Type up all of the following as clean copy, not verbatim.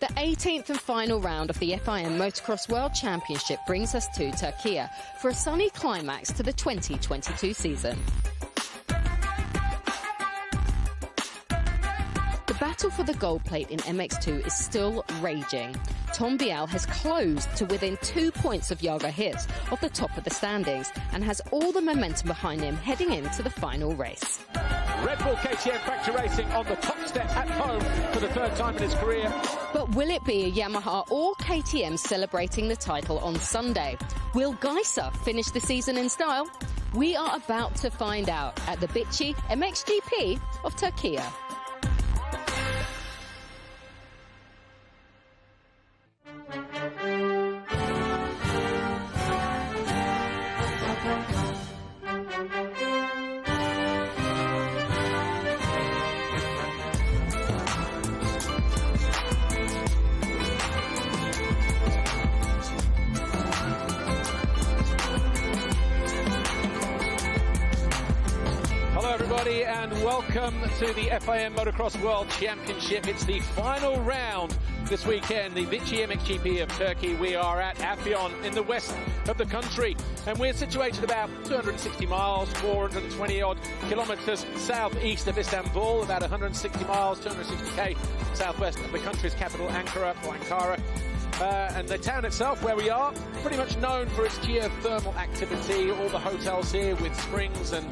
The 18th and final round of the FIM Motocross World Championship brings us to Turkyie for a sunny climax to the 2022 season. The battle for the gold plate in MX2 is still raging. Tom Vialle has closed to within 2 points of Jago Geerts of the top of the standings and has all the momentum behind him heading into the final race. Red Bull KTM Factory Racing on the top step at home for the third time in his career. But will it be a Yamaha or KTM celebrating the title on Sunday? Will Geerts finish the season in style? We are about to find out at the Bitci MXGP of Turkiye. And welcome to the FIM Motocross World Championship. It's the final round this weekend, the Bitci MXGP of Turkey. We are at Afyon in the west of the country, and we're situated about 260 miles, 420 odd kilometers southeast of Istanbul, about 160 miles, 260k southwest of the country's capital, Ankara. And the town itself, where we are, pretty much known for its geothermal activity, all the hotels here with springs and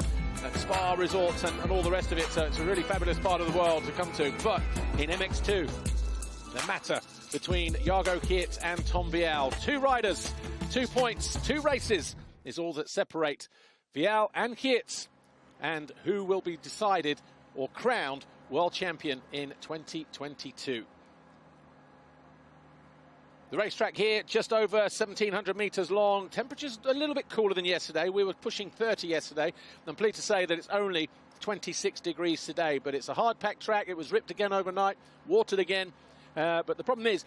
spa resorts and all the rest of it, so it's a really fabulous part of the world to come to. But in MX2, the matter between Jago Geerts and Tom Vialle, 2 riders, 2 points, 2 races is all that separate Vialle and Geerts, and who will be decided or crowned world champion in 2022. The racetrack here, just over 1,700 metres long. Temperature's a little bit cooler than yesterday. We were pushing 30 yesterday. I'm pleased to say that it's only 26 degrees today, but it's a hard-packed track. It was ripped again overnight, watered again. But the problem is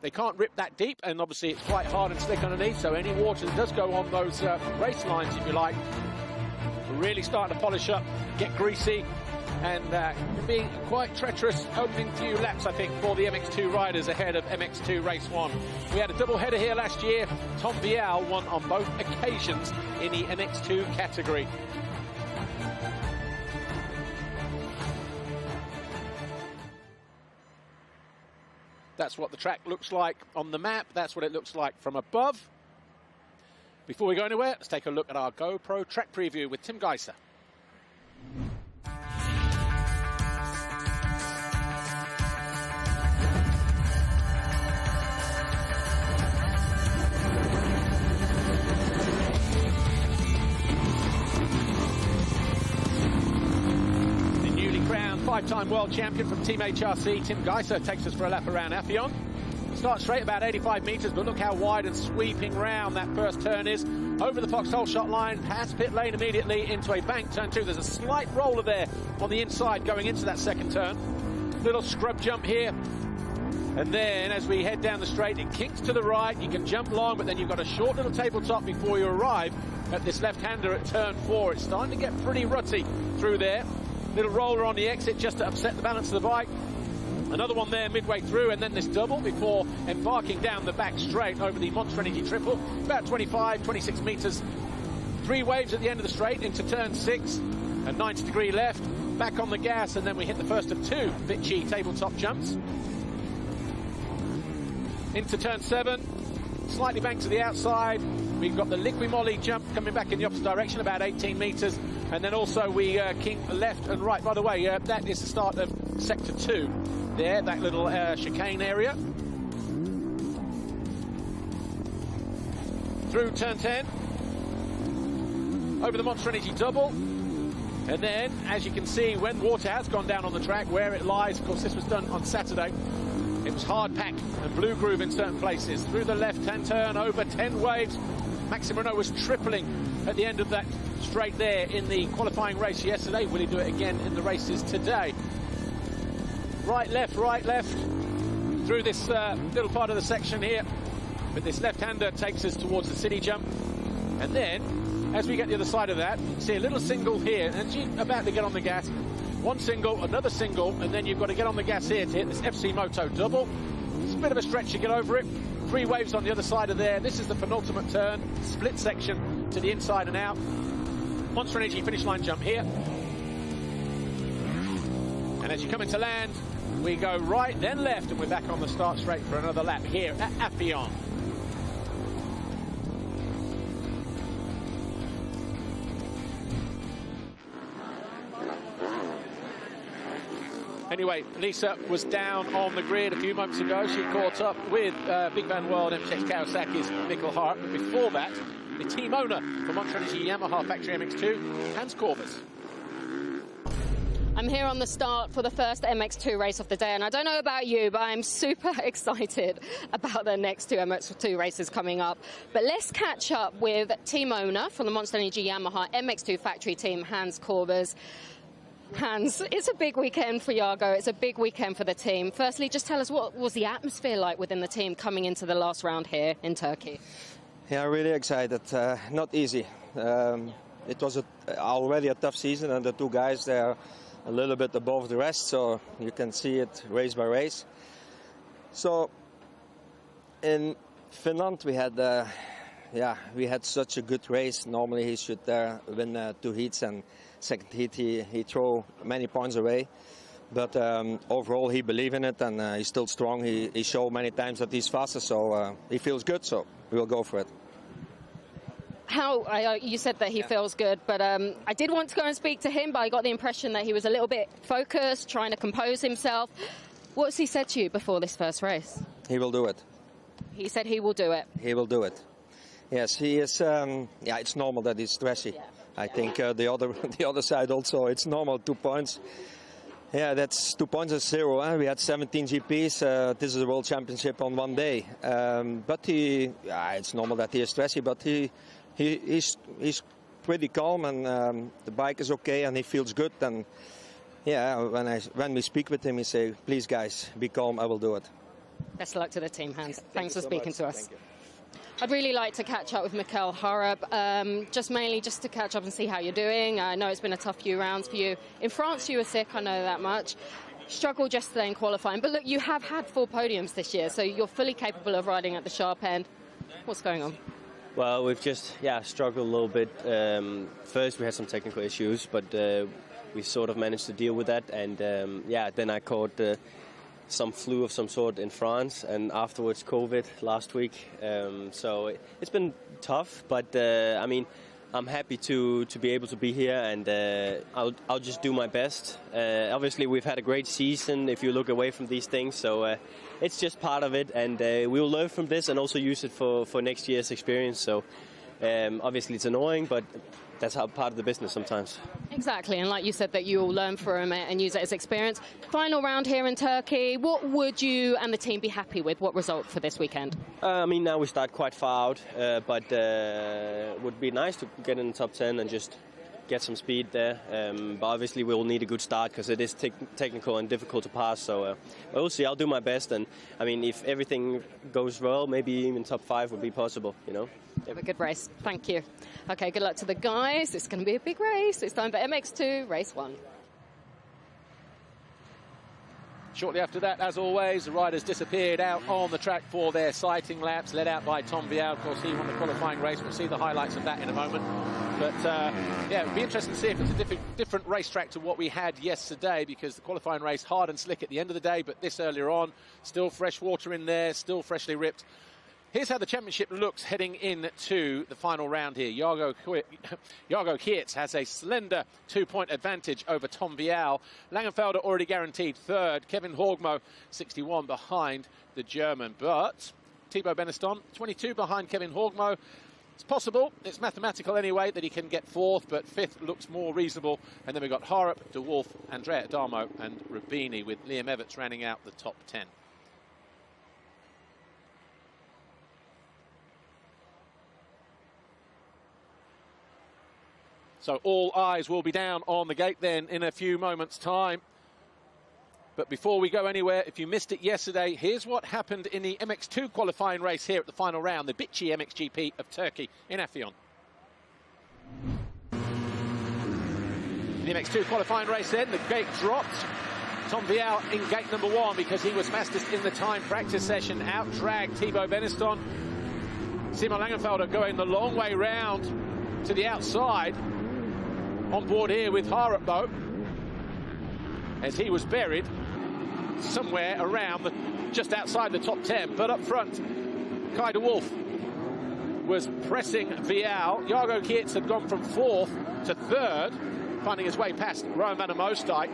they can't rip that deep, and obviously it's quite hard and slick underneath, so any water that does go on those race lines, if you like, are really starting to polish up, get greasy, and can be quite treacherous opening few laps, I think, for the MX2 riders ahead of MX2 Race 1. We had a double header here last year. Tom Vialle won on both occasions in the MX2 category. That's what the track looks like on the map. That's what it looks like from above. Before we go anywhere, let's take a look at our GoPro track preview with Tim Geerts. Five-time world champion from Team HRC, Tim Geerts, takes us for a lap around Afyon. Starts straight about 85 metres, but look how wide and sweeping round that first turn is. Over the Fox Holeshot line, past pit lane immediately into a bank turn 2. There's a slight roller there on the inside going into that second turn. Little scrub jump here. And then as we head down the straight, it kicks to the right. You can jump long, but then you've got a short little tabletop before you arrive at this left-hander at turn 4. It's starting to get pretty rutty through there. Little roller on the exit just to upset the balance of the bike. Another one there midway through, and then this double before embarking down the back straight over the Monster Energy triple. About 25, 26 metres. 3 waves at the end of the straight into turn 6. A 90-degree left. Back on the gas, and then we hit the first of 2 Bitci tabletop jumps. Into turn 7. Slightly banked to the outside. We've got the Liqui Moly jump coming back in the opposite direction, about 18 metres. And then also we kink left and right. By the way, that is the start of Sector 2 there, that little chicane area. Through turn 10. Over the Monster Energy double. And then, as you can see, when water has gone down on the track, where it lies, of course, this was done on Saturday. It was hard pack and blue groove in certain places. Through the left-hand turn, over 10 waves. Maxime Renault was tripling at the end of that straight there in the qualifying race yesterday. Will he do it again in the races today? Right, left, through this little part of the section here. But this left-hander takes us towards the city jump. And then, as we get to the other side of that, you can see a little single here. And she's about to get on the gas. One single, another single, and then you've got to get on the gas here to hit this FC Moto double. bit of a stretch to get over it. 3 waves on the other side of there. This is the penultimate turn, split section to the inside and out. Monster Energy finish line jump here. And as you come into land, we go right, then left, and we're back on the start straight for another lap here at Affion. Anyway, Lisa was down on the grid a few moments ago. She caught up with Big Van World MTX Kawasaki's Mikkel Hart. But before that, the team owner for Monster Energy Yamaha Factory MX2, Hans Korvers. I'm here on the start for the first MX2 race of the day, and I don't know about you, but I'm super excited about the next 2 MX2 races coming up. But let's catch up with team owner from the Monster Energy Yamaha MX2 Factory team, Hans Korvers. Hans, it's a big weekend for Jago. It's a big weekend for the team. Firstly, just tell us, what was the atmosphere like within the team coming into the last round here in Turkey? Yeah, really excited. Not easy. It was already a tough season, and the 2 guys, they're a little bit above the rest, so you can see it race by race. So in Finland, we had such a good race. Normally he should win 2 heats, and second heat he threw many points away. But overall he believes in it, and he's still strong. He showed many times that he's faster, so he feels good, so we will go for it. You said that he feels good, but I did want to go and speak to him, but I got the impression that he was a little bit focused, trying to compose himself. What's he said to you before this first race? He will do it. He said he will do it. He will do it. Yes, he is. Yeah, it's normal that he's stressy. Yeah. I think the other side also, it's normal. 2 points. Yeah, that's 2 points is 0. We had 17 GPs. This is a world championship on 1 day. But it's normal that he is stressy. But he's pretty calm, and the bike is okay, and he feels good. And yeah, when we speak with him, he say, "Please, guys, be calm. I will do it." Best of luck to the team, Hans. Thanks for speaking to us. I'd really like to catch up with Mikkel Hart, mainly to catch up and see how you're doing. I know it's been a tough few rounds for you. In France, you were sick, I know that much. Struggled yesterday in qualifying, but look, you have had 4 podiums this year, so you're fully capable of riding at the sharp end. What's going on? Well, we've just, struggled a little bit. First, we had some technical issues, but we sort of managed to deal with that. And, then I caught some flu of some sort in France, and afterwards COVID last week. So it's been tough, but I mean, I'm happy to be able to be here, and I'll just do my best. Obviously, we've had a great season if you look away from these things, so it's just part of it, and we will learn from this and also use it for next year's experience. So obviously it's annoying, but that's how part of the business sometimes. Exactly, and like you said, that you will learn from it and use it as experience. Final round here in Turkey, what would you and the team be happy with? What result for this weekend? I mean, now we start quite far out, but it would be nice to get in the top 10 and just get some speed there. But obviously we will need a good start because it is technical and difficult to pass. So we'll see. I'll do my best, and I mean, if everything goes well, maybe even top 5 would be possible, you know. Have a good race. Thank you. Okay, good luck to the guys. It's going to be a big race. It's time for MX2 Race 1. Shortly after that, as always, the riders disappeared out on the track for their sighting laps, led out by Tom Vialle. Of course, he won the qualifying race. We'll see the highlights of that in a moment. But, yeah, it'll be interesting to see if it's a different racetrack to what we had yesterday, because the qualifying race, hard and slick at the end of the day, but this earlier on, still fresh water in there, still freshly ripped. Here's how the championship looks heading into the final round here. Jago Geerts has a slender 2-point advantage over Tom Vialle. Langenfelder already guaranteed 3rd. Kevin Horgmo, 61 behind the German. But Thibaut Beneston, 22 behind Kevin Horgmo. It's possible, it's mathematical anyway, that he can get 4th, but 5th looks more reasonable. And then we've got Harrop, De Wolf, Andrea Adamo and Rubini, with Liam Everts rounding out the top 10. So all eyes will be down on the gate then in a few moments' time. But before we go anywhere, if you missed it yesterday, here's what happened in the MX2 qualifying race here at the final round, the Bitci MXGP of Turkey in Affion. The MX2 qualifying race then, the gate dropped. Tom Vialle in gate number 1 because he was fastest in the time practice session. Out-dragged Thibaut Beneston. Simon Langenfelder going the long way round to the outside. On board here with Harrop, though, as he was buried somewhere around just outside the top 10. But up front, Kai de Wolf was pressing Vialle. Jago Geerts had gone from 4th to 3rd, finding his way past Rowan van der Moosdijk.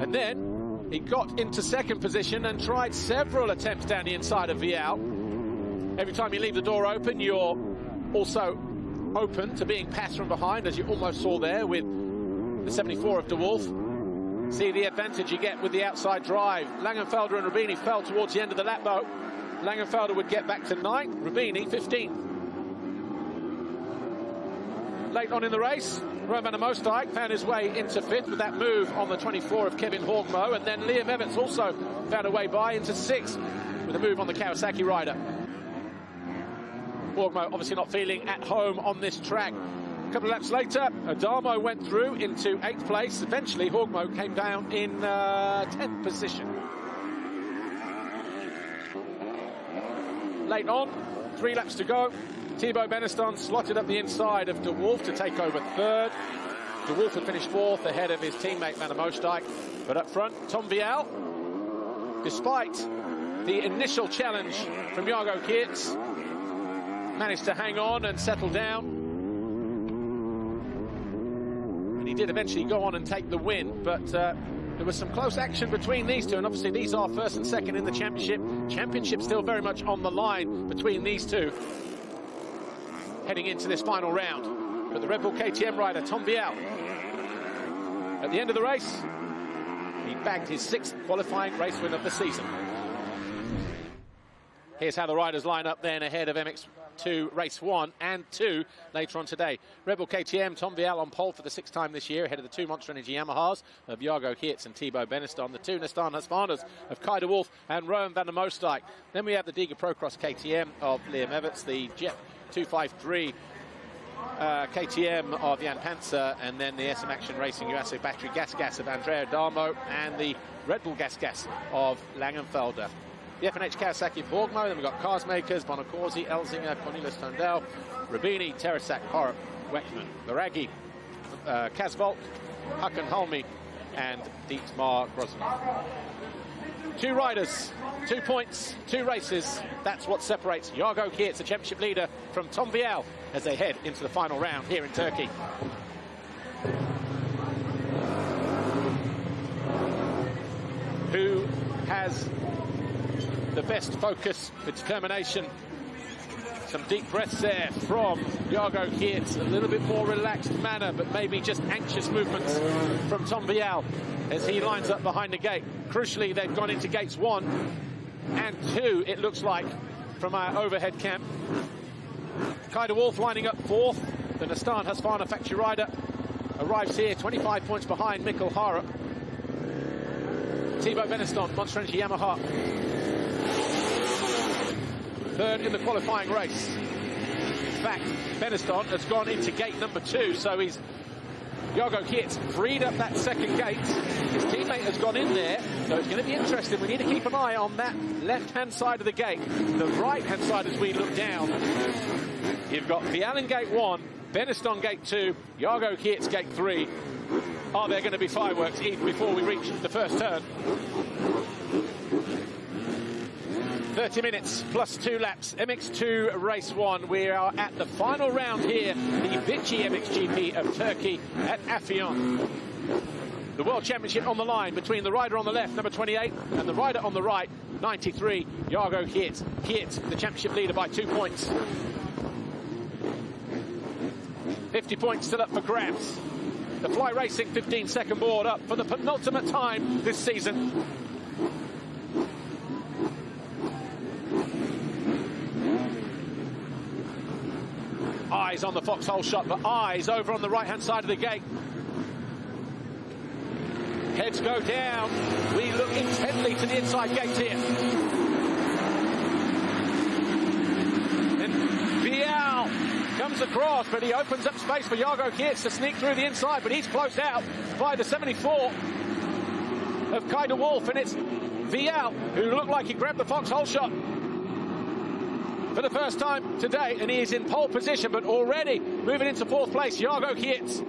And then he got into 2nd position and tried several attempts down the inside of Vialle. Every time you leave the door open, you're also open to being passed from behind, as you almost saw there with the 74 of de Wolf. See the advantage you get with the outside drive. Langenfelder and Rubini fell towards the end of the lap, though. Langenfelder would get back to 9th, Rubini 15th. Late on in the race, Rowan van der Moosdijk found his way into 5th with that move on the 24 of Kevin Horgmo, and then Liam Evans also found a way by into 6th with a move on the Kawasaki rider. Horgmo obviously not feeling at home on this track. A couple of laps later, Adamo went through into 8th place. Eventually, Horgmo came down in 10th position. Late on, 3 laps to go. Thibaut Beneston slotted up the inside of de Wolf to take over 3rd. De Wolf had finished 4th ahead of his teammate Van der Moosdijk. But up front, Tom Vialle, despite the initial challenge from Jago Geerts, managed to hang on and settle down. And he did eventually go on and take the win, but there was some close action between these two, and obviously these are 1st and 2nd in the championship. Championship still very much on the line between these two heading into this final round. But the Red Bull KTM rider, Tom Vialle, at the end of the race, he bagged his 6th qualifying race win of the season. Here's how the riders line up then ahead of MX2 race 1 and 2 later on today. Red Bull KTM, Tom Vialle on pole for the 6th time this year ahead of the 2 Monster Energy Yamahas of Jago Geerts and Thibaut Beneston, the 2 Nissan Husqvarnas of Kai de Wolf and Rowan van der Moosdijk. Then we have the Diga Procross KTM of Liam Evans, the Jet 253 KTM of Jan Panzer, and then the SM Action Racing USA Battery Gas of Andrea Adamo, and the Red Bull Gas of Langenfelder. The FNH Kawasaki of Horgmo, then we've got Cars Makers, Bonacorsi, Elzinger, Cornelis Tondel, Rubini, Teresac, Horrop, Weckman, Laragi, Kazvolk, Hakan Halmi, and Dietmar Grosvenor. 2 riders, 2 points, 2 races. That's what separates Jago Geerts, the championship leader, from Tom Vialle as they head into the final round here in Turkey. Who has the best focus, determination? Some deep breaths there from Jago Geerts. A little bit more relaxed manner, but maybe just anxious movements from Tom Vialle as he lines up behind the gate. Crucially, they've gone into gates 1 and 2, it looks like, from our overhead cam. Kai de Wolf lining up 4th. The Nissan Husqvarna factory rider arrives here 25 points behind Mikkel Harrop. Thibaut Beneston, Monster Energy Yamaha, 3rd in the qualifying race. In fact, Beneston has gone into gate number 2, so he's Jago Geerts freed up that 2nd gate. His teammate has gone in there, so it's going to be interesting. We need to keep an eye on that left-hand side of the gate. The right-hand side, as we look down, you've got Vialle in gate 1, Beneston gate 2, Jago Geerts gate 3. Are there going to be fireworks even before we reach the first turn? 30 minutes plus 2 laps. MX2 race 1. We are at the final round here. The Bitci MXGP of Turkey at Afyon. The World Championship on the line between the rider on the left, number 28, and the rider on the right, 93, Jago Geerts. Geerts, the championship leader by 2 points. 50 points still up for grabs. The Fly Racing 15-second board up for the penultimate time this season. Eyes on the Fox Holeshot, but eyes over on the right-hand side of the gate. Heads go down. We look intently to the inside gate here. And Vialle comes comes across, but he opens up space for Jago Geerts to sneak through the inside, but he's closed out by the 74 of Kai de Wolf, and it's Vialle who looked like he grabbed the Fox Holeshot for the first time today, and he is in pole position, but already moving into fourth place, Jago Geerts.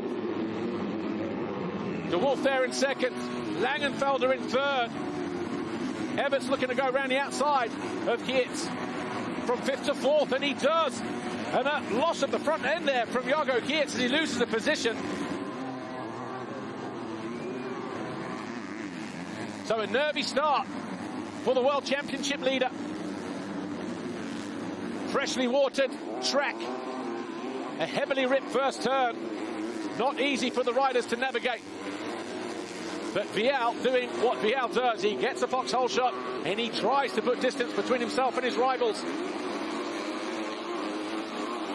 De Wolf there in second, Langenfelder in third. Everts looking to go around the outside of Geerts from fifth to fourth, and he does. And a loss at the front end there from Jago Geerts as he loses the position. So a nervy start for the World Championship leader. Freshly watered track. A heavily ripped first turn. Not easy for the riders to navigate. But Vialle doing what Vialle does. He gets a Fox Holeshot and he tries to put distance between himself and his rivals.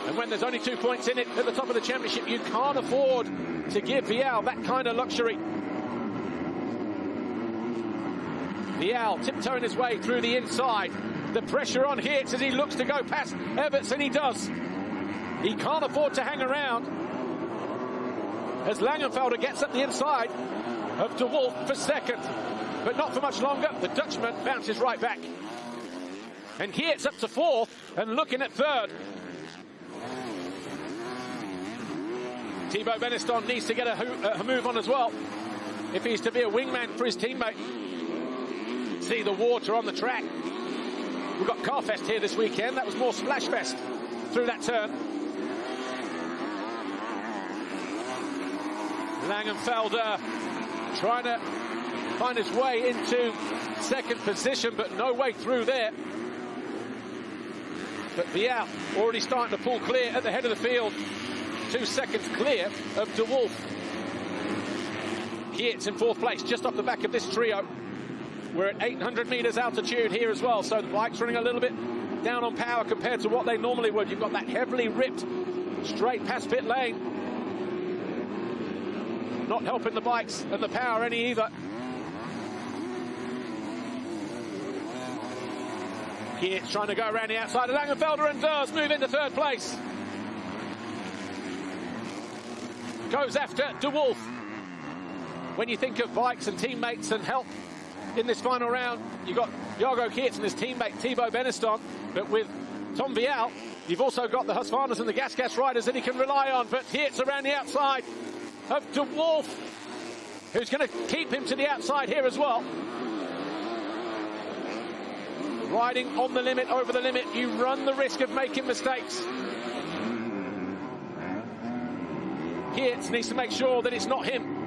And when there's only 2 points in it at the top of the championship, you can't afford to give Vialle that kind of luxury. Vialle tiptoeing his way through the inside. The pressure on Geerts as he looks to go past Everts, and he does. He can't afford to hang around as Langenfelder gets up the inside of De Wolf for second, but not for much longer. The Dutchman bounces right back. And Geerts up to fourth and looking at third. Thibaut Beniston needs to get a move on as well if he's to be a wingman for his teammate. See the water on the track. We've got Carfest here this weekend. That was more Splashfest through that turn. Langenfelder trying to find his way into second position, but no way through there. But Vialle already starting to pull clear at the head of the field. 2 seconds clear of De Wolf. Geerts in fourth place, just off the back of this trio. We're at 800 meters altitude here as well, so the bike's running a little bit down on power compared to what they normally would. You've got that heavily ripped straight past pit lane. Not helping the bikes and the power any either. Geerts trying to go around the outside of Langenfelder and does move into third place. Goes after De Wolf. When you think of bikes and teammates and help in this final round, you've got Jago Geerts and his teammate Thibaut Beniston, but with Tom Vialle, you've also got the Husqvarnas and the Gas riders that he can rely on. But Geerts around the outside of De Wolf, who's going to keep him to the outside here as well. Riding on the limit, over the limit, you run the risk of making mistakes. Geerts needs to make sure that it's not him.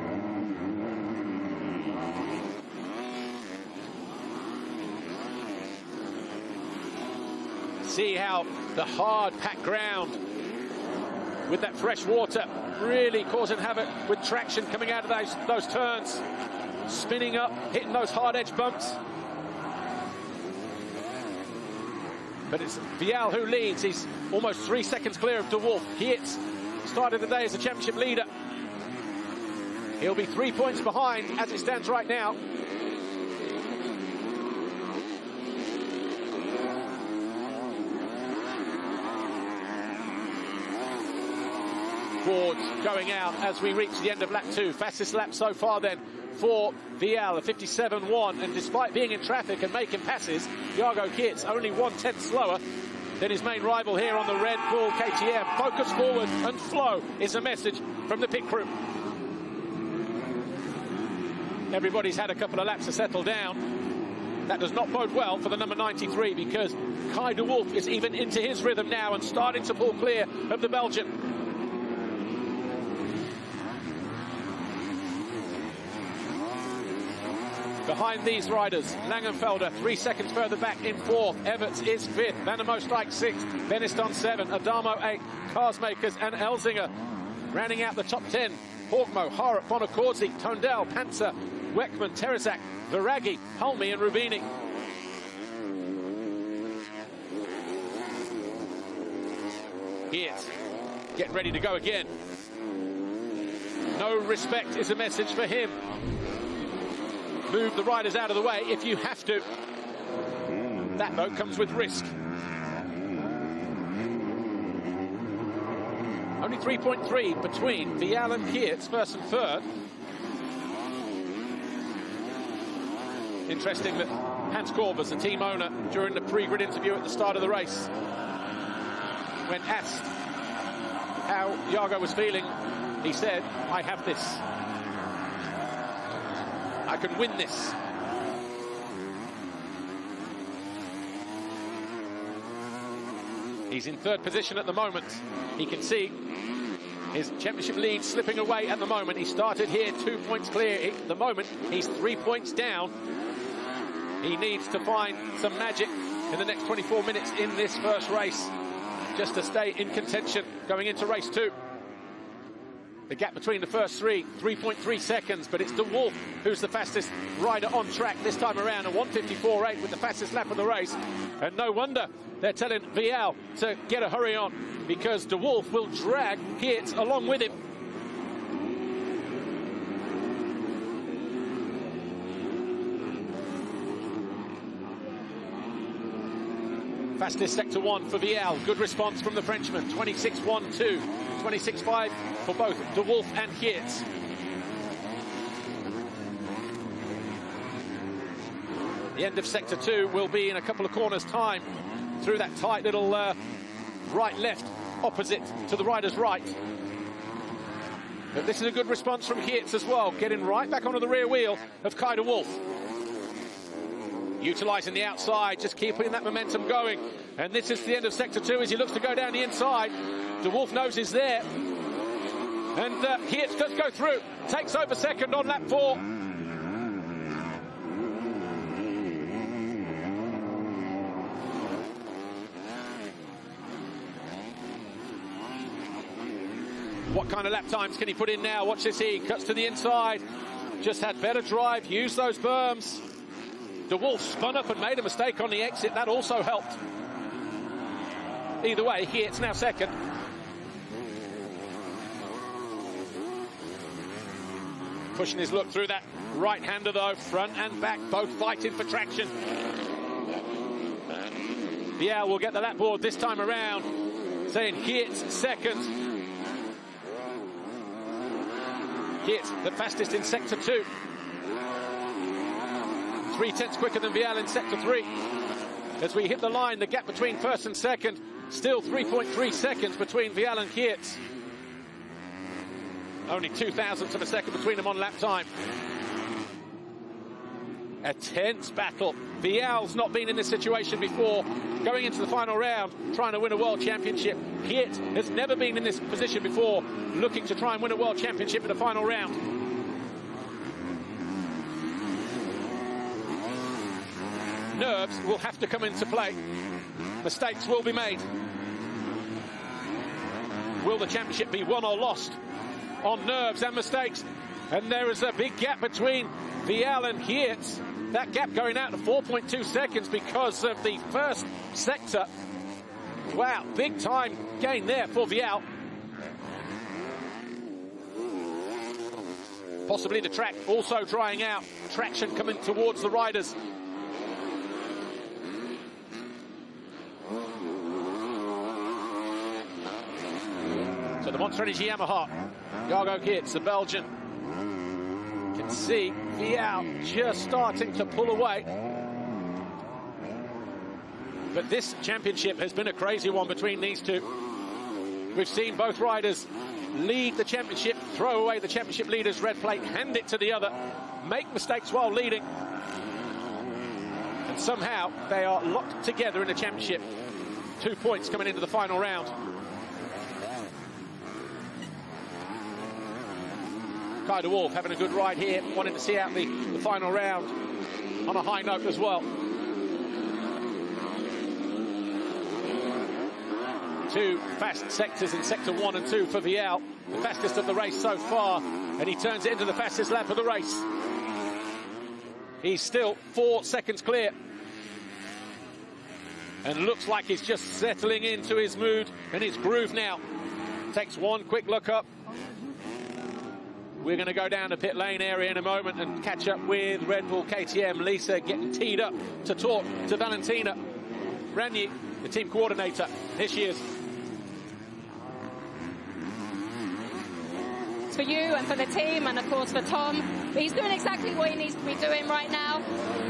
See how the hard packed ground with that fresh water really causing havoc with traction coming out of those turns, spinning up, hitting those hard edge bumps. But it's Vialle who leads. He's almost 3 seconds clear of De Wolf. Geerts started the day as a championship leader. He'll be 3 points behind as it stands right now. Boards going out as we reach the end of lap 2. Fastest lap so far then for Vialle, a 57.1, and despite being in traffic and making passes, Jago Geerts only 1/10 slower than his main rival here on the Red Bull KTM. Focus forward and flow is a message from the pit crew. Everybody's had a couple of laps to settle down. That does not bode well for the number 93, because Kai de Wolf is even into his rhythm now and starting to pull clear of the Belgian. Behind these riders, Langenfelder 3 seconds further back in fourth. Everts is fifth. Van der Moostijk sixth. Beniston 7. Adamo 8. Karsmakers and Elzinga rounding out the top 10. Horgmo, Harup, Bonacorsi, Tondel, Panzer, Weckman, Teresac, Viragi, Hulme and Rubini. Geerts getting ready to go again. No respect is a message for him. Move the riders out of the way if you have to. That though comes with risk. only 3.3 between Vialle and Geerts, first and third. Interesting that Hans Korbers, the team owner, during the pre-grid interview at the start of the race, when asked how Jago was feeling, he said, "I have this. I can win this." He's in third position at the moment. He can see his championship lead slipping away at the moment. He started here 2 points clear. At the moment, he's 3 points down. He needs to find some magic in the next 24 minutes in this first race just to stay in contention going into race 2. The gap between the first three, 3.3 seconds, but it's De Wolf who's the fastest rider on track this time around, a 1:54.8 with the fastest lap of the race. And no wonder they're telling Vialle to get a hurry on, because De Wolf will drag Geerts along with him. Fastest sector 1 for Vialle. Good response from the Frenchman. 26.12, 26.5 for both De Wolf and Geerts. The end of sector 2 will be in a couple of corners' time through that tight little right-left opposite to the rider's right. But this is a good response from Geerts as well, getting right back onto the rear wheel of De Wolf. Utilising the outside, just keeping that momentum going. And this is the end of sector 2 as he looks to go down the inside. De Wolf knows he's there. And Geerts does go through, takes over second on lap 4. What kind of lap times can he put in now? Watch this, he cuts to the inside. Just had better drive, used those berms. De Wolf spun up and made a mistake on the exit. That also helped. Either way, Geerts now second. Pushing his look through that right-hander though, front and back, both fighting for traction. Vialle will get the lap board this time around, saying Geerts second. Geerts the fastest in sector 2. 3/10 quicker than Vialle in sector 3. As we hit the line, the gap between first and second, still 3.3 seconds between Vialle and Geerts. Only 0.02 of a second between them on lap time. A tense battle. Vialle's not been in this situation before, going into the final round, trying to win a world championship. Geerts has never been in this position before, looking to try and win a world championship in the final round. Nerves will have to come into play. Mistakes will be made. Will the championship be won or lost on nerves and mistakes? And there is a big gap between Vialle and Geerts. That gap going out to 4.2 seconds because of the first sector. Wow, big time gain there for Vialle. Possibly the track also drying out. Traction coming towards the riders. So the Monster Energy Yamaha, Jago Geerts, the Belgian, can see Vialle just starting to pull away. But this championship has been a crazy one between these two. We've seen both riders lead the championship, throw away the championship leader's red plate, hand it to the other, make mistakes while leading. And somehow they are locked together in the championship. 2 points coming into the final round. De Wolf having a good ride here, wanting to see out the final round on a high note as well. 2 fast sectors in sector 1 and 2 for Vialle, the fastest of the race so far, and he turns it into the fastest lap of the race. He's still 4 seconds clear, and looks like he's just settling into his mood and his groove now. Takes one quick look up. We're going to go down the pit lane area in a moment and catch up with Red Bull KTM. Lisa getting teed up to talk to Valentina Ragni, the team coordinator. Here she is. for you and for the team and, of course, for Tom. He's doing exactly what he needs to be doing right now.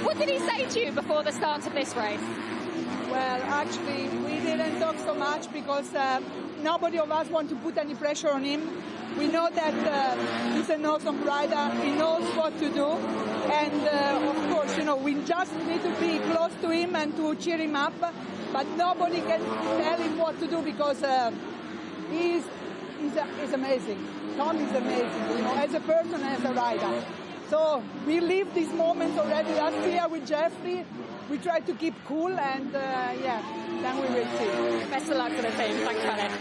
What did he say to you before the start of this race? Well, actually, we didn't talk so much because nobody of us want to put any pressure on him. We know that he's an awesome rider. He knows what to do. And, of course, you know, we just need to be close to him and to cheer him up. But nobody can tell him what to do because he's amazing. Tom is amazing, you know, as a person and as a rider. So we lived these moments already last year with Jeffrey. We tried to keep cool and, yeah, then we will see. Best of luck for the team. Thanks, Khaled.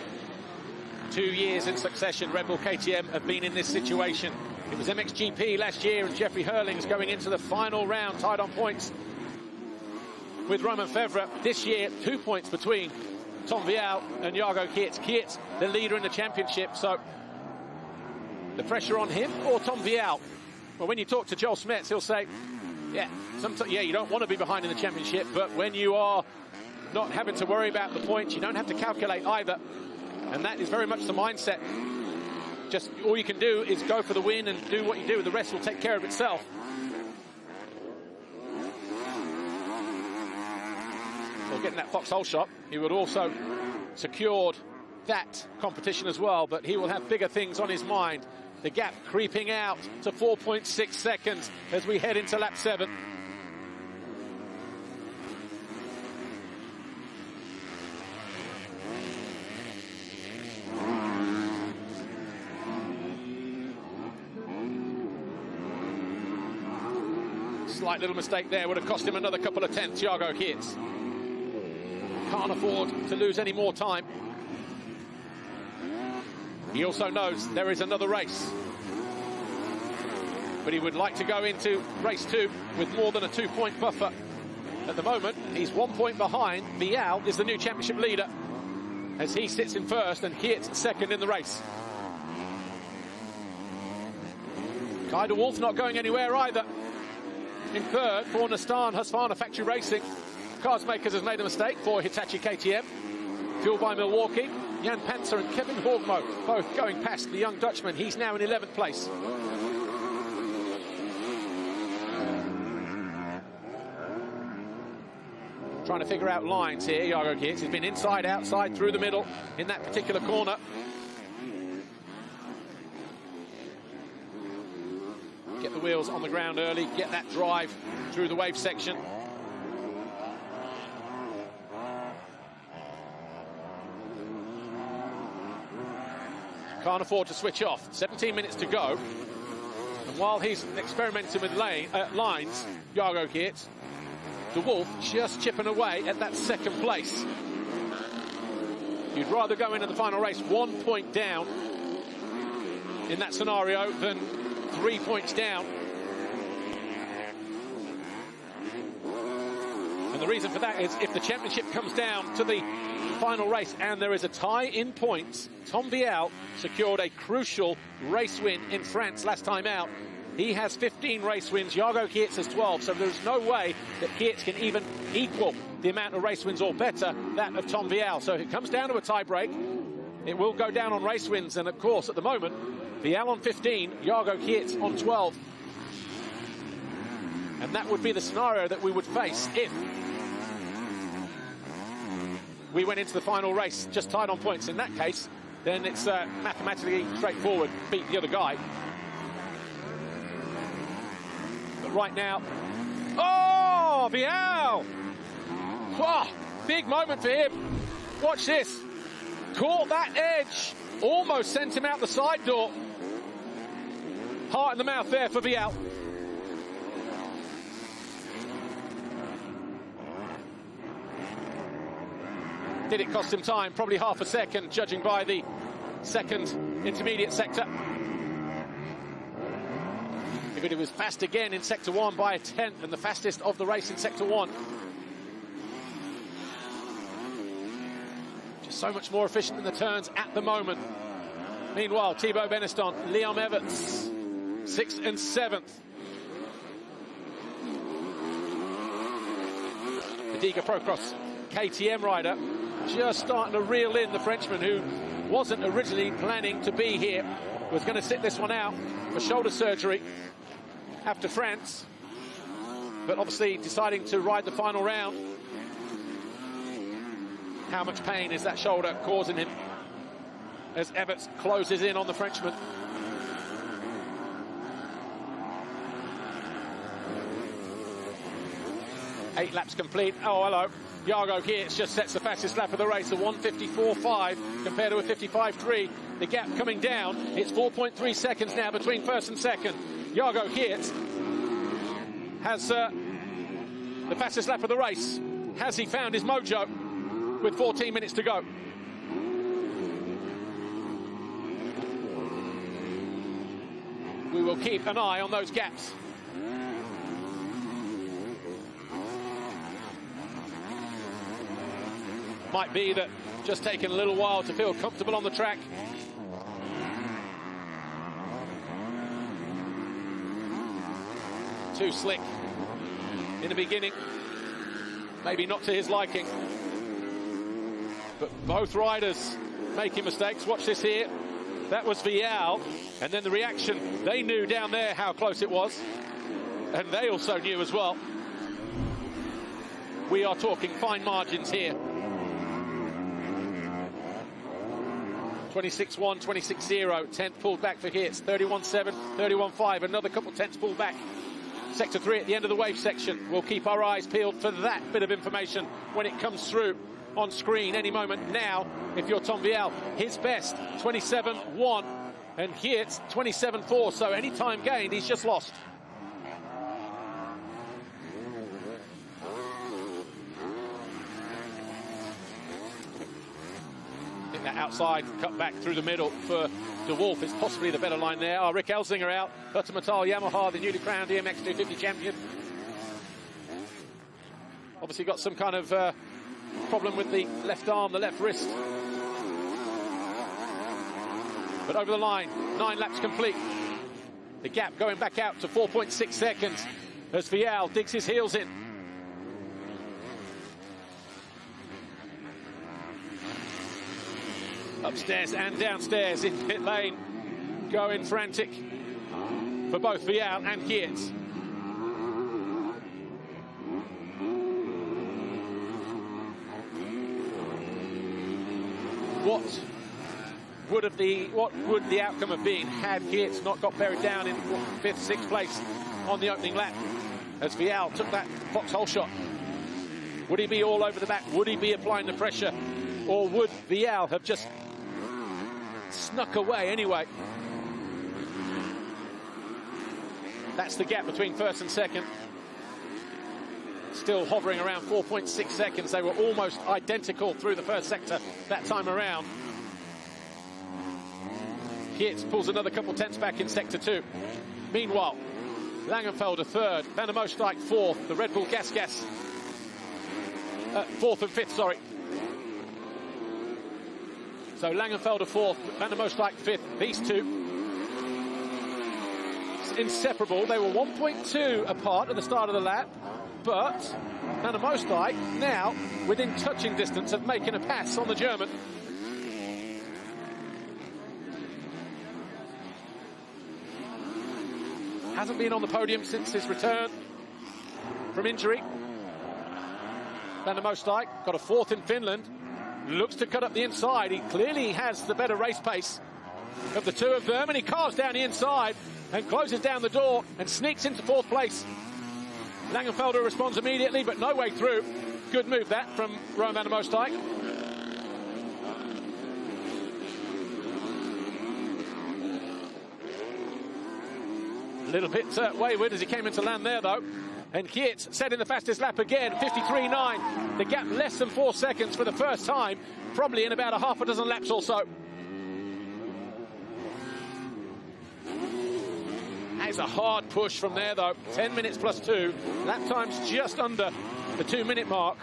2 years in succession, Red Bull KTM have been in this situation. It was MXGP last year, and Jeffrey Hurling's going into the final round, tied on points with Roman Fevre. This year, 2 points between Tom Vialle and Jago Geerts. Geerts, the leader in the championship, so the pressure on him or Tom Vialle? Well, when you talk to Joel Smets, he'll say, yeah, sometimes, yeah, you don't want to be behind in the championship, but when you are not having to worry about the points, you don't have to calculate either. And that is very much the mindset. Just all you can do is go for the win and do what you do. The rest will take care of itself. Well, getting that Fox Holeshot, he would also secured that competition as well, but he will have bigger things on his mind. The gap creeping out to 4.6 seconds as we head into lap 7. Slight little mistake there would have cost him another couple of tenths, Jago Geerts. Can't afford to lose any more time. He also knows there is another race. But he would like to go into race 2 with more than a 2-point buffer. At the moment, he's 1 point behind. Vialle is the new championship leader as he sits in first and Geerts second in the race. Kai de Wolf not going anywhere either. In third for Nastan Husqvarna Factory Racing. Cars Makers has made a mistake for Hitachi KTM. Fueled by Milwaukee. Jan Panzer and Kevin Horgmo both going past the young Dutchman. He's now in 11th place. Trying to figure out lines here, Jago Geerts. He's been inside, outside, through the middle in that particular corner. Get the wheels on the ground early, get that drive through the wave section. Can't afford to switch off. 17 minutes to go. And while he's experimenting with lines, Jago Geerts, de Wolf just chipping away at that second place. You'd rather go into the final race 1 point down in that scenario than 3 points down. And the reason for that is if the championship comes down to the final race and there is a tie in points, Tom Vialle secured a crucial race win in France last time out. He has 15 race wins, Jago Geerts has 12, so there's no way that Geerts can even equal the amount of race wins or better that of Tom Vialle. So if it comes down to a tie break, it will go down on race wins, and of course at the moment Vialle on 15, Jago Geerts on 12. And that would be the scenario that we would face if we went into the final race just tied on points. In that case, then it's mathematically straightforward, beat the other guy. But right now, oh, Vialle! Oh, big moment for him. Watch this. Caught that edge. Almost sent him out the side door. Heart in the mouth there for Vialle. Did it cost him time? Probably half a second, judging by the second intermediate sector. But it was fast again in sector 1 by a tenth, and the fastest of the race in sector 1. Just so much more efficient in the turns at the moment. Meanwhile, Thibaut Beneston, Liam Everts, 6th and 7th. The Diga Procross KTM rider just starting to reel in the Frenchman who wasn't originally planning to be here. Was going to sit this one out for shoulder surgery after France, but obviously deciding to ride the final round. How much pain is that shoulder causing him as Everts closes in on the Frenchman? Eight laps complete. Oh, hello. Jago Geerts just sets the fastest lap of the race, a 1:54.5 compared to a 55.3. The gap coming down. It's 4.3 seconds now between first and second. Jago Geerts has the fastest lap of the race. Has he found his mojo with 14 minutes to go? We will keep an eye on those gaps. Might be that just taking a little while to feel comfortable on the track. Too slick in the beginning. Maybe not to his liking. But both riders making mistakes. Watch this here. That was Vialle. And then the reaction. They knew down there how close it was. And they also knew as well. We are talking fine margins here. 26.1, 26.0, 10th pulled back for Geerts, 31.7, 31.5, another couple tenths pulled back. Sector 3 at the end of the wave section. We'll keep our eyes peeled for that bit of information when it comes through on screen any moment now. If you're Tom Vialle, his best, 27.1, and Geerts, 27.4, so any time gained, he's just lost. That outside cut back through the middle for De Wolf is possibly the better line there. Rick Elsinger out. Hurtimetal Yamaha, the newly crowned MX250 champion. Obviously got some kind of problem with the left arm, the left wrist. But over the line, 9 laps complete. The gap going back out to 4.6 seconds as Vialle digs his heels in. Upstairs and downstairs in pit lane, going frantic for both Vialle and Geerts. What would the outcome have been had Geerts not got buried down in 5th, 6th place on the opening lap as Vialle took that Fox Holeshot? Would he be all over the back? Would he be applying the pressure? Or would Vialle have just snuck away anyway? That's the gap between first and second. Still hovering around 4.6 seconds. They were almost identical through the first sector that time around. Geerts pulls another couple tenths back in sector 2. Meanwhile, Langenfelder third, Van der Moosdijk fourth, the Red Bull Gas fourth and fifth, sorry. So Langenfelder fourth, Van der Moosdijk fifth. These two inseparable. They were 1.2 apart at the start of the lap, but Van der Moosdijk now within touching distance of making a pass on the German. Hasn't been on the podium since his return from injury. Van der Moosdijk got a fourth in Finland. Looks to cut up the inside. He clearly has the better race pace of the two of them, and he carves down the inside and closes down the door and sneaks into 4th place. Langenfelder responds immediately, but no way through. Good move that from Rowan Van der Moosdijk. A little bit wayward as he came into land there, though. And Geerts setting the fastest lap again, 53.9. The gap less than 4 seconds for the first time, probably in about a half a dozen laps or so. That is a hard push from there, though. 10 minutes plus 2. Lap time's just under the 2-minute mark.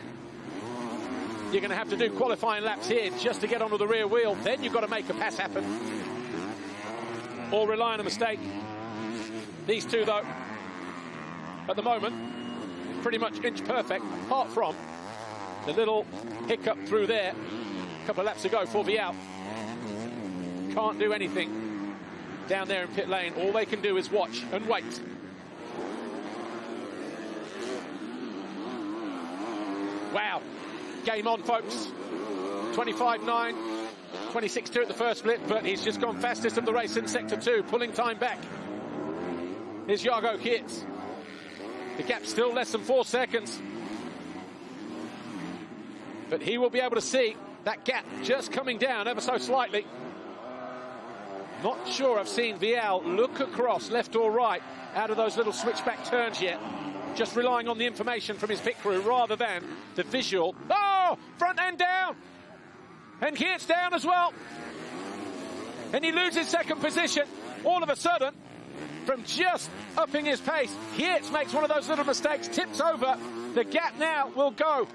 You're going to have to do qualifying laps here just to get onto the rear wheel. Then you've got to make a pass happen. Or rely on a mistake. These two, though, at the moment, pretty much inch perfect, apart from the little hiccup through there a couple of laps ago for Vialle. can't do anything down there in pit lane. All they can do is watch and wait. Wow, game on, folks. 25.9, 26.2 at the first split, but he's just gone fastest of the race in Sector 2, pulling time back. Here's Jago Geerts. The gap's still less than 4 seconds. But he will be able to see that gap just coming down ever so slightly. Not sure I've seen Vialle look across left or right out of those little switchback turns yet. Just relying on the information from his pit crew rather than the visual. Oh, front end down. And Geerts down as well. And he loses second position. All of a sudden, from just upping his pace, Geerts makes one of those little mistakes, tips over. The gap now will go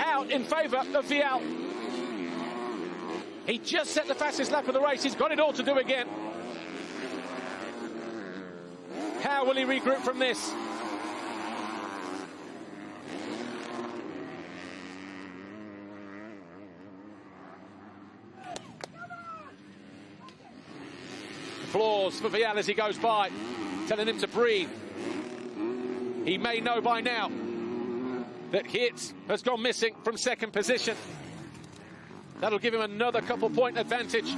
out in favour of Vialle. He just set the fastest lap of the race. He's got it all to do again. How will he regroup from this? Applause for Vialle as he goes by, telling him to breathe. He may know by now that Geerts has gone missing from second position. That'll give him another couple-point advantage.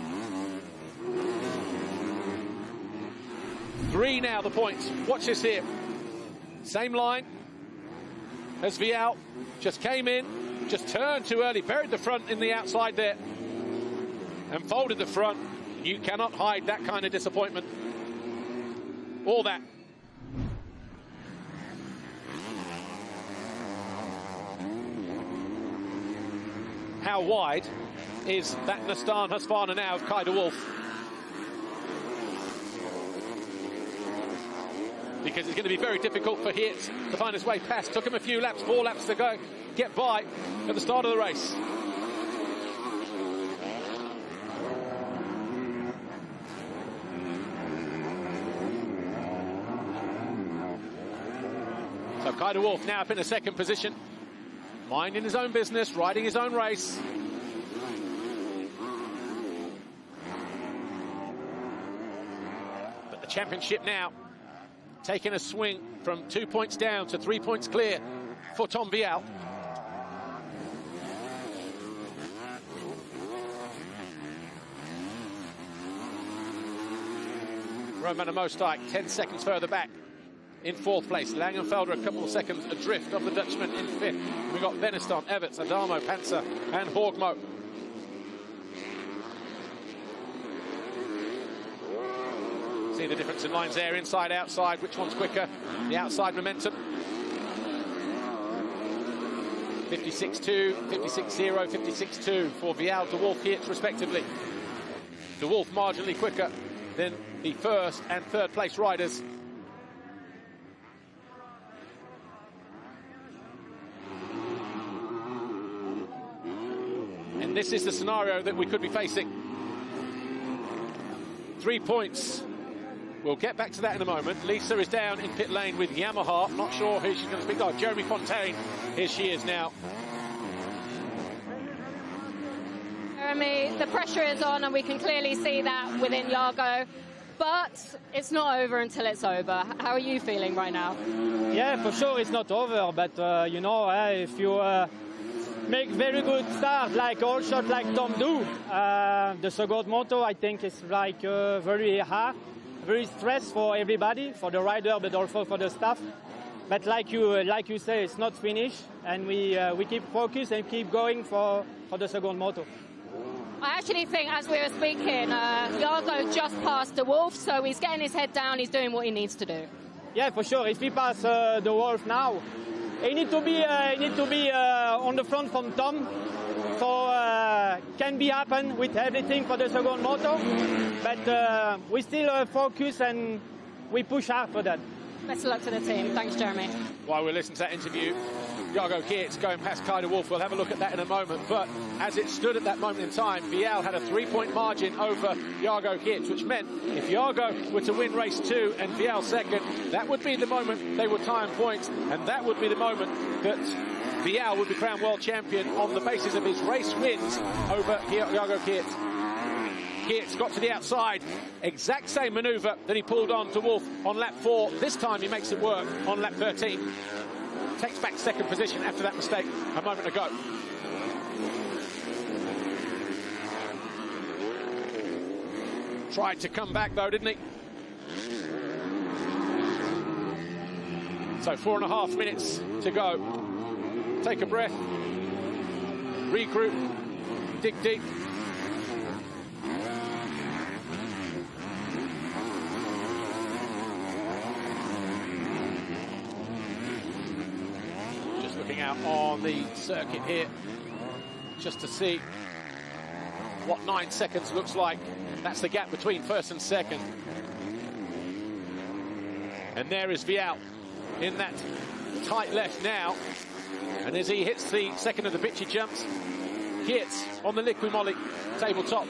3 now, the points. Watch this here. Same line as Vialle. Just came in, just turned too early, buried the front in the outside there, and folded the front. You cannot hide that kind of disappointment. All that. How wide is that Nastan Husqvarna now of Kai de Wolf? Because it's going to be very difficult for Geerts to find his way past. Took him a few laps, 4 laps to go, get by at the start of the race. So Kai de Wolf now up in a second position, minding his own business, riding his own race. But the championship now taking a swing from 2 points down to 3 points clear for Tom Vialle. Roman Mostijk 10 seconds further back in 4th place. Langenfelder a couple of seconds adrift of the Dutchman in 5th. We've got Beniston, Everts, Adamo, Panzer and Horgmo. See the difference in lines there, inside, outside, which one's quicker? The outside momentum. 56.2, 56.0, 56.2 for Vialle, de Wolf, Geerts respectively. De Wolf marginally quicker than the 1st and 3rd place riders. And this is the scenario that we could be facing. 3 points. We'll get back to that in a moment. Lisa is down in pit lane with Yamaha. Not sure who she's going to speak to. Oh, Jeremy Fontaine. Here she is now. Jeremy, the pressure is on and we can clearly see that within Jago. But it's not over until it's over. How are you feeling right now? Yeah, for sure it's not over. But, you know, if you make very good start like Holeshot, like Tom do, the second moto, I think, is like very hard. Very stress for everybody, for the rider, but also for the staff. But like you say, it's not finished, and we keep focused and keep going for the second moto. I actually think, as we were speaking, Jago just passed the Wolf, so he's getting his head down, he's doing what he needs to do. Yeah, for sure. If he pass the Wolf now, he need to be on the front from Tom. So can be happen with everything for the second moto, but we still focus and we push hard for that. Best of luck to the team. Thanks, Jeremy. While we listen to that interview, Jago Geerts going past Kai de Wolf. We'll have a look at that in a moment. But as it stood at that moment in time, Vialle had a 3-point margin over Jago Geerts, which meant if Jago were to win race 2 and Vialle second, that would be the moment they would tie on points, and that would be the moment that Vialle would be crowned world champion on the basis of his race wins over Jago Geerts. Geerts got to the outside, exact same manoeuvre that he pulled on to Wolf on lap 4. This time he makes it work on lap 13. Takes back second position after that mistake a moment ago. Tried to come back though, didn't he? So 4.5 minutes to go. Take a breath, regroup, dig deep. Just looking out on the circuit here, just to see what 9 seconds looks like. That's the gap between first and second. And there is Vialle in that tight left now. And as he hits the second of the Bitci jumps, Geerts on the liquid molly tabletop.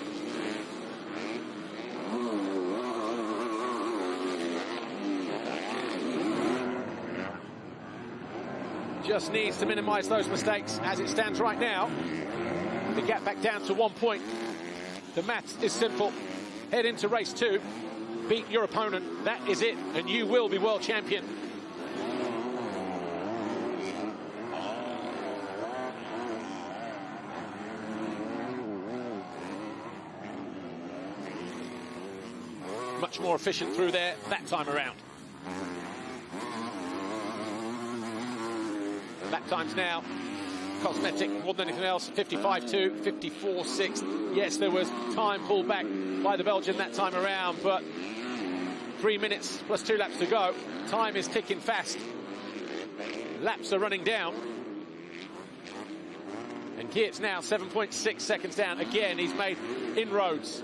Just needs to minimise those mistakes. As it stands right now, the gap back down to 1 point. The maths is simple. Head into race 2, beat your opponent. That is it, and you will be world champion. Much more efficient through there that time around. Lap times now, cosmetic more than anything else, 55.2, 54.6. Yes, there was time pulled back by the Belgian that time around, but 3 minutes plus 2 laps to go. Time is ticking fast. Laps are running down. And Geerts now 7.6 seconds down. Again, he's made inroads.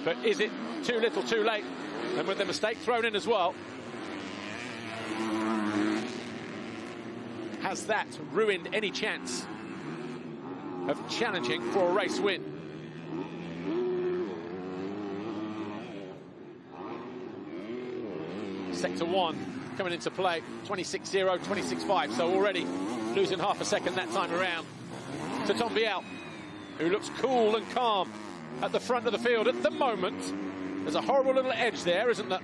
But is it too little, too late? And with the mistake thrown in as well, has that ruined any chance of challenging for a race win? Sector 1 coming into play, 26.0, 26.5, so already losing half a second that time around to Tom Vialle, who looks cool and calm at the front of the field at the moment. There's a horrible little edge there, isn't there?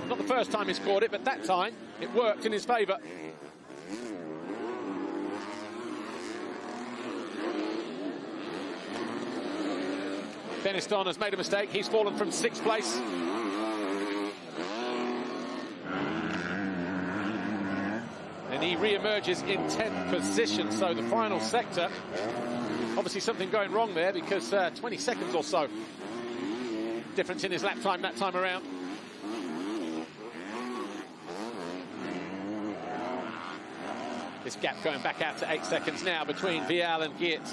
Not the first time he's caught it, but that time it worked in his favour. Beniston has made a mistake. He's fallen from 6th place. And he re-emerges in 10th position. So the final sector, obviously something going wrong there, because 20 seconds or so difference in his lap time that time around. This gap going back out to 8 seconds now between Vialle and Geerts.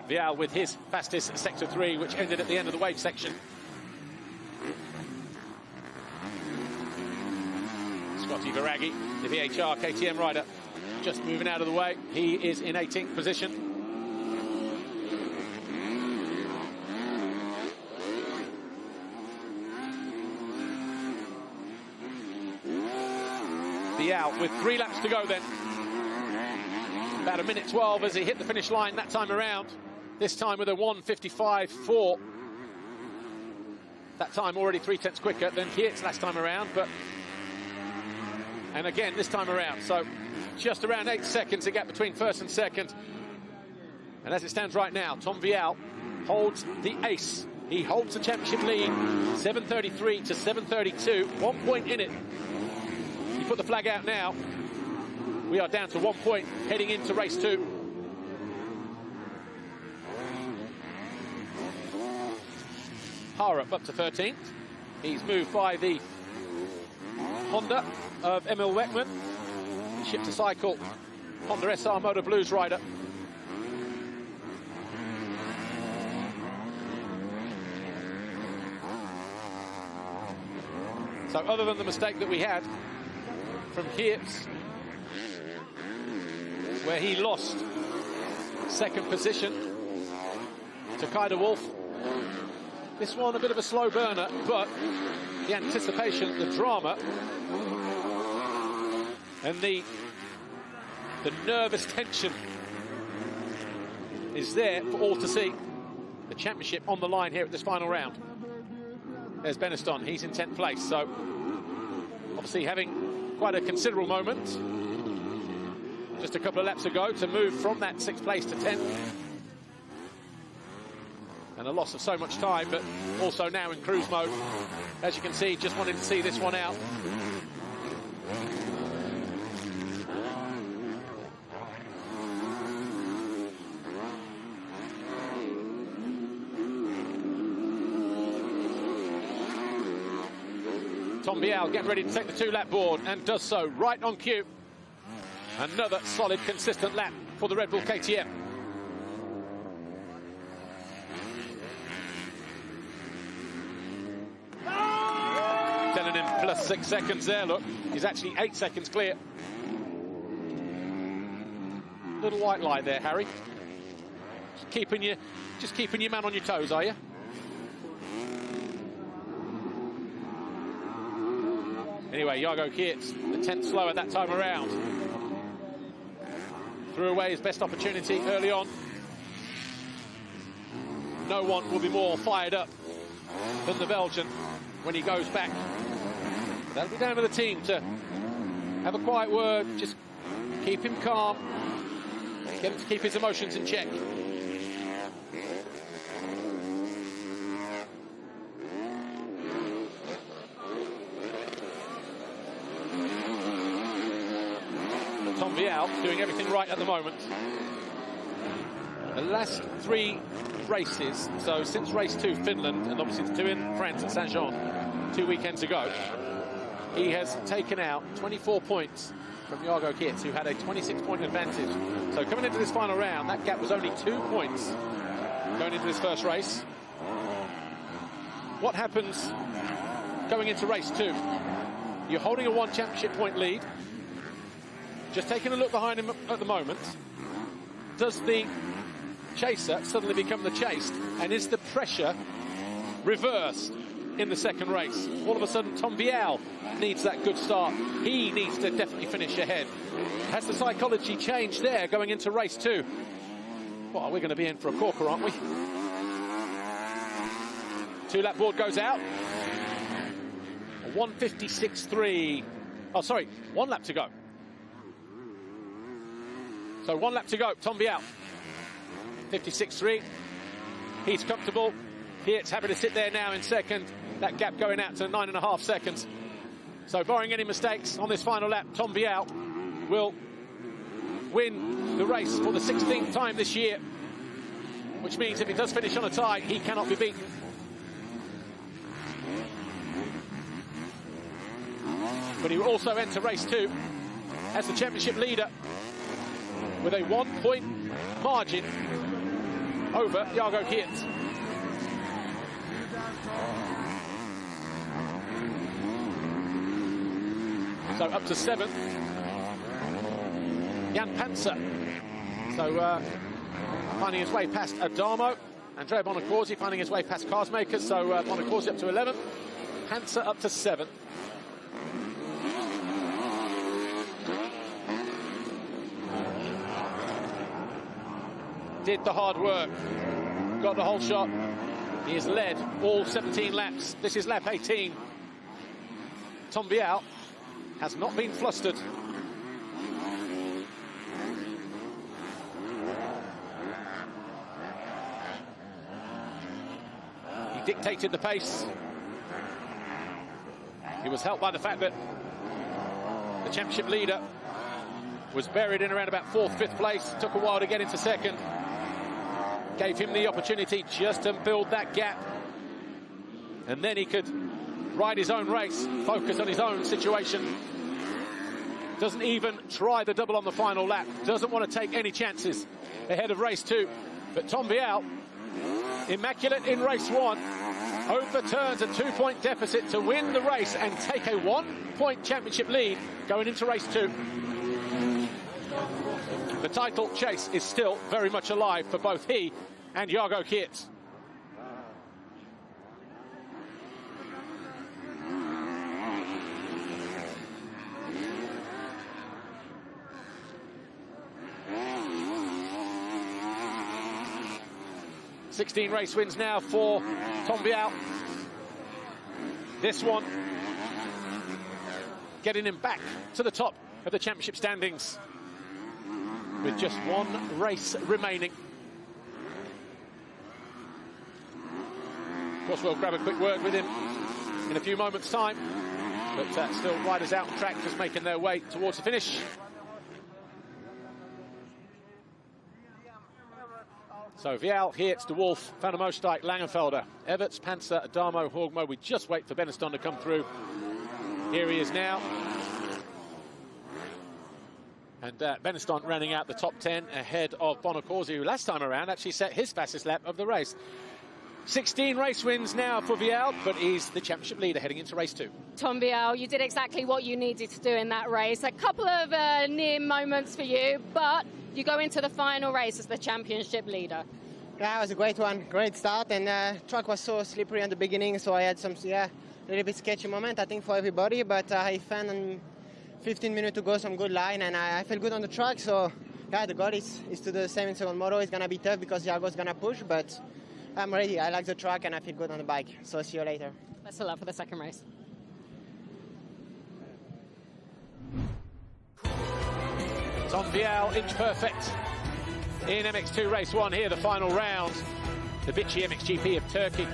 Vialle with his fastest sector 3, which ended at the end of the wave section. Scotty Viraghi, the VHR KTM rider, just moving out of the way. He is in 18th position. Vialle with 3 laps to go then. About 1:12 as he hit the finish line that time around. This time with a 1:55.4. That time already 3/10 quicker than Geerts last time around, but... And again, this time around. So just around 8 seconds, the gap between first and second. And as it stands right now, Tom Vialle holds the ace. He holds the championship lead, 7:33 to 7:32, 1 point in it. You put the flag out now. We are down to 1 point heading into race 2. Harup up to 13th. He's moved by the Honda of Emil Weckman. Shipped to cycle Honda SR Motor Blues rider. So other than the mistake that we had from Geerts, where he lost second position to Kaider Wolf, this one a bit of a slow burner, but the anticipation, the drama And the nervous tension is there for all to see. The championship on the line here at this final round. There's Beniston, he's in 10th place, so obviously having quite a considerable moment. Just a couple of laps ago to move from that 6th place to 10th. And a loss of so much time, but also now in cruise mode. As you can see, just wanting to see this one out. Tom Vialle getting ready to take the 2-lap board and does so right on cue. Another solid, consistent lap for the Red Bull KTM. Telling him plus 6 seconds there, look. He's actually 8 seconds clear. Little white lie there, Harry. Just keeping your man on your toes, are you? Anyway, Jago Geerts, the 10th slower that time around. Threw away his best opportunity early on. No one will be more fired up than the Belgian when he goes back. That'll be down to the team to have a quiet word, just keep him calm, get him to keep his emotions in check. Tom Vialle doing everything right at the moment. The last 3 races, so since race 2 Finland, and obviously the 2 in France at Saint-Jean 2 weekends ago, he has taken out 24 points from Jago Geerts, who had a 26-point advantage. So coming into this final round, that gap was only 2 points going into this first race. What happens going into race 2? You're holding a 1 championship point lead. Just taking a look behind him at the moment. Does the chaser suddenly become the chased? And is the pressure reversed in the second race? All of a sudden, Tom Vialle needs that good start. He needs to definitely finish ahead. Has the psychology changed there going into race 2? Well, we're going to be in for a corker, aren't we? 2-lap board goes out. A 1:56.3. Oh, sorry, 1 lap to go. So 1 lap to go, Tom Vialle. 56.3. He's comfortable. Geerts happy to sit there now in second. That gap going out to 9.5 seconds. So barring any mistakes on this final lap, Tom Vialle will win the race for the 16th time this year. Which means if he does finish on a tie, he cannot be beaten. But he will also enter race 2 as the championship leader, with a 1-point margin over Jago Geerts. So up to 7th, Jan Panzer. So finding his way past Adamo. Andrea Bonacorsi finding his way past Carsmakers. So Bonacorsi up to 11th, Panzer up to 7th. Did the hard work, got the whole shot. He has led all 17 laps. This is lap 18. Tom Vialle has not been flustered. He dictated the pace. He was helped by the fact that the championship leader was buried in around about 4th, 5th place. Took a while to get into second. Gave him the opportunity just to build that gap. And then he could ride his own race, focus on his own situation. Doesn't even try the double on the final lap. Doesn't want to take any chances ahead of race 2. But Tom Vialle, immaculate in race 1, overturns a 2-point deficit to win the race and take a 1-point championship lead going into race 2. The title chase is still very much alive for both he and Jago Geerts. 16 race wins now for Tom Vialle. This one getting him back to the top of the championship standings with just one race remaining. Of course, we'll grab a quick word with him in a few moments' time, but still riders out on track just making their way towards the finish. So Vialle, Geerts, De Wolf, Van der Moosdijk, Langenfelder, Everts, Panzer, Adamo, Hoogmo. We just wait for Beniston to come through. Here he is now. And Beniston running out the top 10 ahead of Bonacorsi, who last time around actually set his fastest lap of the race. 16 race wins now for Vialle, but he's the championship leader heading into race 2. Tom Vialle, you did exactly what you needed to do in that race. A couple of near moments for you, but you go into the final race as the championship leader. Yeah, it was a great one, great start, and track was so slippery in the beginning, so I had some, a little bit sketchy moment, I think, for everybody, but I found in 15 minutes to go some good line, and I felt good on the track, so yeah, the goal is to do the same in second moto. It's going to be tough because Jago's going to push, but I'm ready. I like the track, and I feel good on the bike, so see you later. Best of luck for the second race. Tom Vialle, inch perfect in MX2 race 1 here, the final round. The Bitci MXGP of Turkey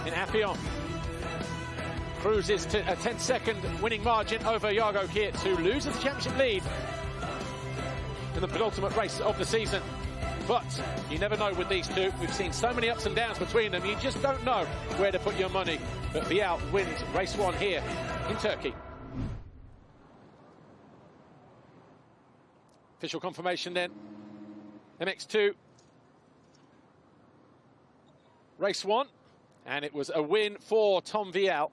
in Afyon. Cruises to a 10-second winning margin over Jago Geerts, who loses the championship lead in the penultimate race of the season. But you never know with these two. We've seen so many ups and downs between them. You just don't know where to put your money. But Vialle wins race 1 here in Turkey. Official confirmation then. MX2 race 1, and it was a win for Tom Vialle.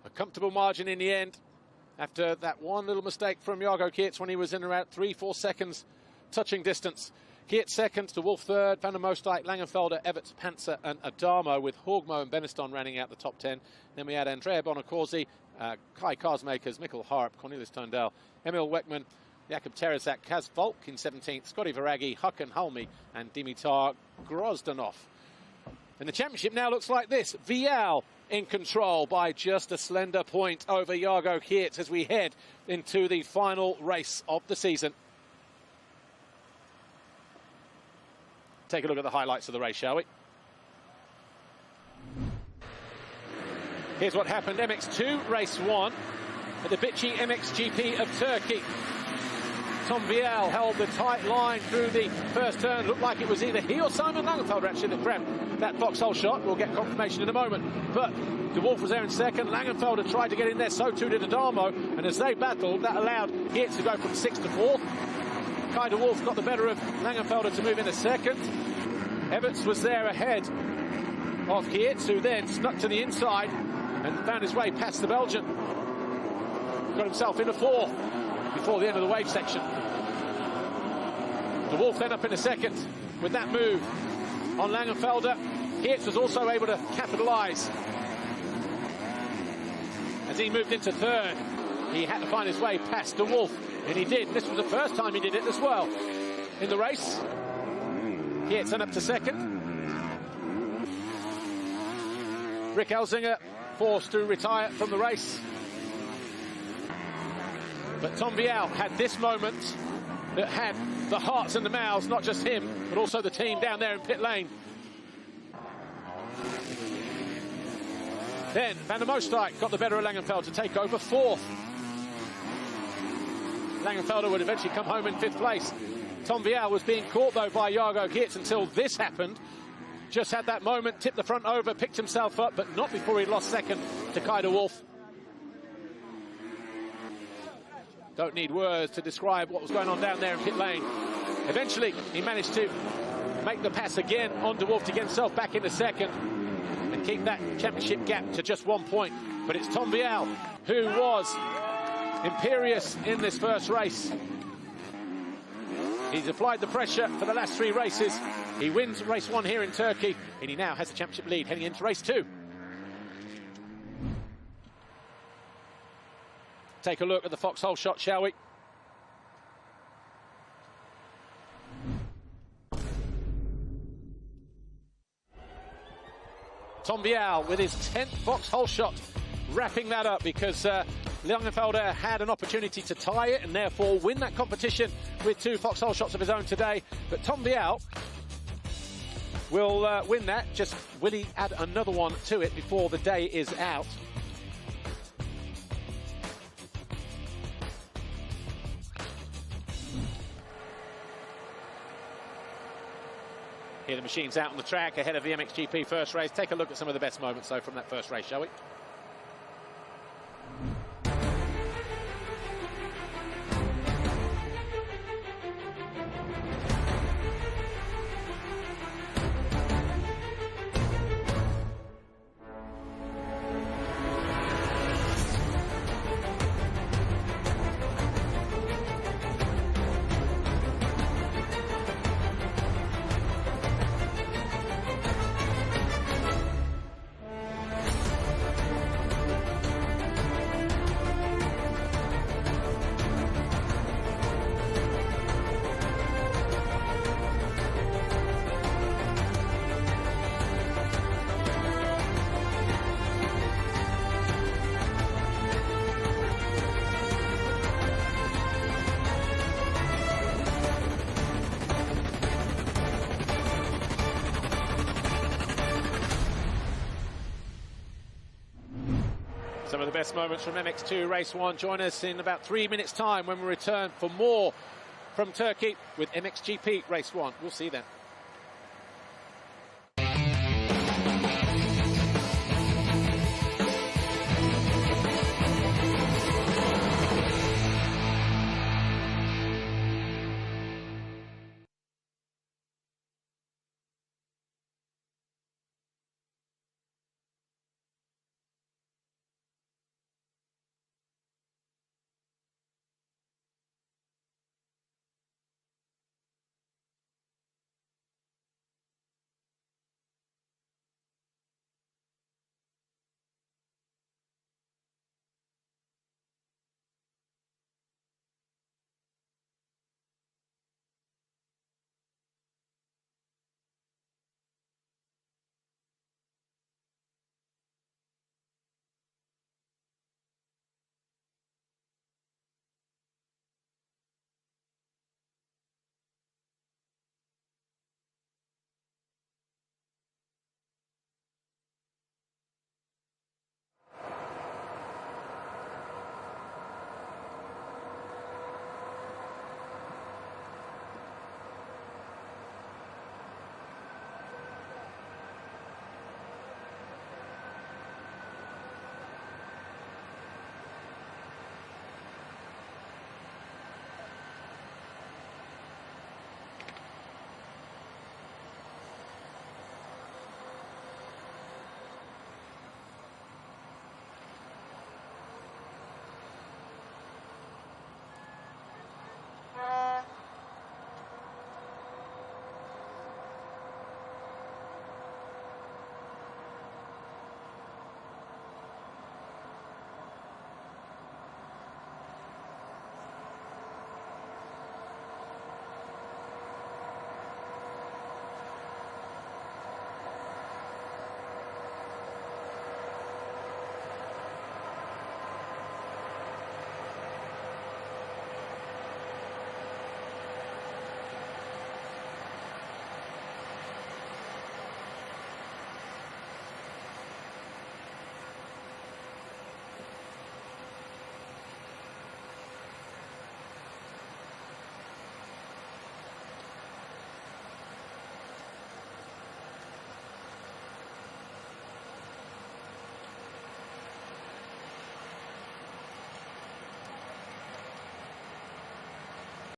A comfortable margin in the end after that one little mistake from Jago Geerts when he was in around 3-4 seconds touching distance. Geerts second, De Wolf third, Van der Moosdijk, Langenfelder, Everts, Panzer and Adamo, with Hoogmo and Beniston rounding out the top 10. Then we had Andrea Bonacorsi, Kai Karsmakers, Mikkel Harp, Cornelis Tondel, Emil Weckman, Jakub Terezak, Kaz Volk in 17th, Scotty Viragi, Hakan Halmi and Dimitar Grozdanov. And the championship now looks like this. Vialle in control by just a slender point over Jago Geerts as we head into the final race of the season. Take a look at the highlights of the race, shall we? Here's what happened. MX2 race 1 at the Bitci MXGP of Turkey. Tom Vialle held the tight line through the first turn. Looked like it was either he or Simon Langenfelder actually that grabbed that Fox Holeshot. We'll get confirmation in a moment. But De Wolf was there in second. Langenfelder tried to get in there, so too did Adamo. And as they battled, that allowed Geerts to go from 6th to 4th. Kai De Wolf got the better of Langenfelder to move in a second. Everts was there ahead of Geerts, who then snuck to the inside and found his way past the Belgian. Got himself into 4th before the end of the wave section. De Wolf then up in a second with that move on Langenfelder. Geerts was also able to capitalise as he moved into 3rd. He had to find his way past De Wolf, and he did. This was the first time he did it as well in the race. Geerts then up to 2nd. Rick Elzinga forced to retire from the race. But Tom Vialle had this moment that had the hearts and the mouths, not just him, but also the team down there in pit lane. Then Van der Moosdijk got the better of Langenfelder to take over 4th. Langenfelder would eventually come home in 5th place. Tom Vialle was being caught, though, by Jago Geerts until this happened. Just had that moment, tipped the front over, picked himself up, but not before he lost second to Kai De Wolf. Don't need words to describe what was going on down there in pit lane. Eventually, he managed to make the pass again on De Wolf to get himself back into 2nd and keep that championship gap to just 1 point. But it's Tom Vialle who was imperious in this first race. He's applied the pressure for the last 3 races. He wins race 1 here in Turkey, and he now has the championship lead heading into race 2. Take a look at the Fox Holeshot, shall we? Tom Vialle with his 10th Fox Holeshot, wrapping that up because Langenfelder had an opportunity to tie it and therefore win that competition with 2 Fox Holeshots of his own today. But Tom Vialle will win that. Just will he add another one to it before the day is out? Here the machine's out on the track ahead of the MXGP first race. Take a look at some of the best moments, though, from that first race, shall we? Some of the best moments from MX2 Race 1. Join us in about 3 minutes' time when we return for more from Turkey with MXGP Race 1. We'll see you then.